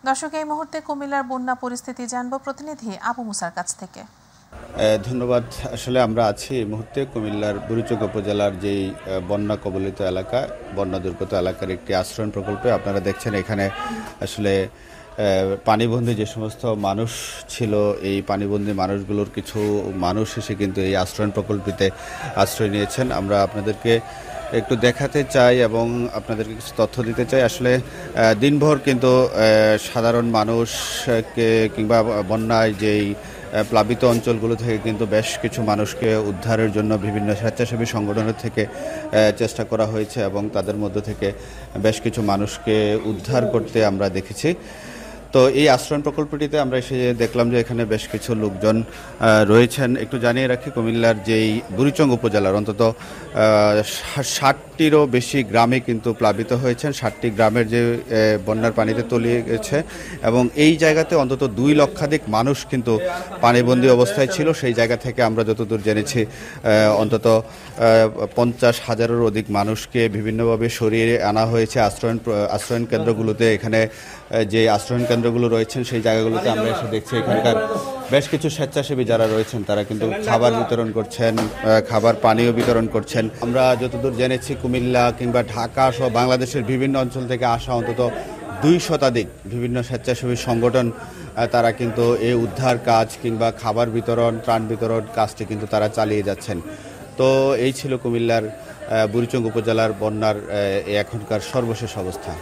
দর্শক, এই মুহূর্তে কুমিল্লার বন্যা পরিস্থিতি জানবো প্রতিনিধি আবু মুসার কাছ থেকে। ধন্যবাদ। আসলে আমরা আছি এই মুহূর্তে কুমিল্লার বুড়িচং উপজেলার যেই বন্যা কবলিত এলাকা, বন্যা দুর্গত এলাকার একটি আশ্রয়ণ প্রকল্পে। আপনারা দেখছেন এখানে আসলে পানিবন্দী যে সমস্ত মানুষ ছিল, এই পানিবন্দী মানুষগুলোর কিছু মানুষ এসে কিন্তু এই আশ্রয়ণ প্রকল্পটিতে আশ্রয় নিয়েছেন। আমরা আপনাদেরকে একটু দেখাতে চাই এবং আপনাদেরকে কিছু তথ্য দিতে চাই। আসলে দিনভর কিন্তু সাধারণ মানুষকে কিংবা বন্যায় যেই প্লাবিত অঞ্চলগুলো থেকে কিন্তু বেশ কিছু মানুষকে উদ্ধারের জন্য বিভিন্ন স্বেচ্ছাসেবী সংগঠনের থেকে চেষ্টা করা হয়েছে এবং তাদের মধ্য থেকে বেশ কিছু মানুষকে উদ্ধার করতে আমরা দেখেছি। তো এই আশ্রয়ণ প্রকল্পটিতে আমরা এসে দেখলাম যে এখানে বেশ কিছু লোকজন রয়েছেন। একটু জানিয়ে রাখি, কুমিল্লার যেই বুড়িচং উপজেলার অন্তত 60টিরও বেশি গ্রামে কিন্তু প্লাবিত হয়েছেন। 60টি গ্রামের যে বন্যার পানিতে তলিয়ে গেছে এবং এই জায়গাতে অন্তত 2 লক্ষাধিক মানুষ কিন্তু পানিবন্দী অবস্থায় ছিল। সেই জায়গা থেকে আমরা যতদূর জেনেছি অন্তত 50,000-এরও অধিক মানুষকে বিভিন্নভাবে সরিয়ে আনা হয়েছে আশ্রয়ণ কেন্দ্রগুলোতে। এখানে যে আশ্রয়ণ কেন্দ্রগুলো রয়েছেন সেই জায়গাগুলোতে আমরা এসে দেখছি এখানকার বেশ কিছু স্বেচ্ছাসেবী যারা রয়েছেন তারা কিন্তু খাবার বিতরণ করছেন, খাবার পানীয় বিতরণ করছেন। আমরা যতদূর জেনেছি কুমিল্লা কিংবা ঢাকা সহ বাংলাদেশের বিভিন্ন অঞ্চল থেকে আসা অন্তত 2 শতাধিক বিভিন্ন স্বেচ্ছাসেবী সংগঠন তারা কিন্তু এই উদ্ধার কাজ কিংবা খাবার বিতরণ, ত্রাণ বিতরণ কাজটি কিন্তু তারা চালিয়ে যাচ্ছেন। তো এই ছিল কুমিল্লার বুড়িচং উপজেলার বন্যার এখনকার সর্বশেষ অবস্থা।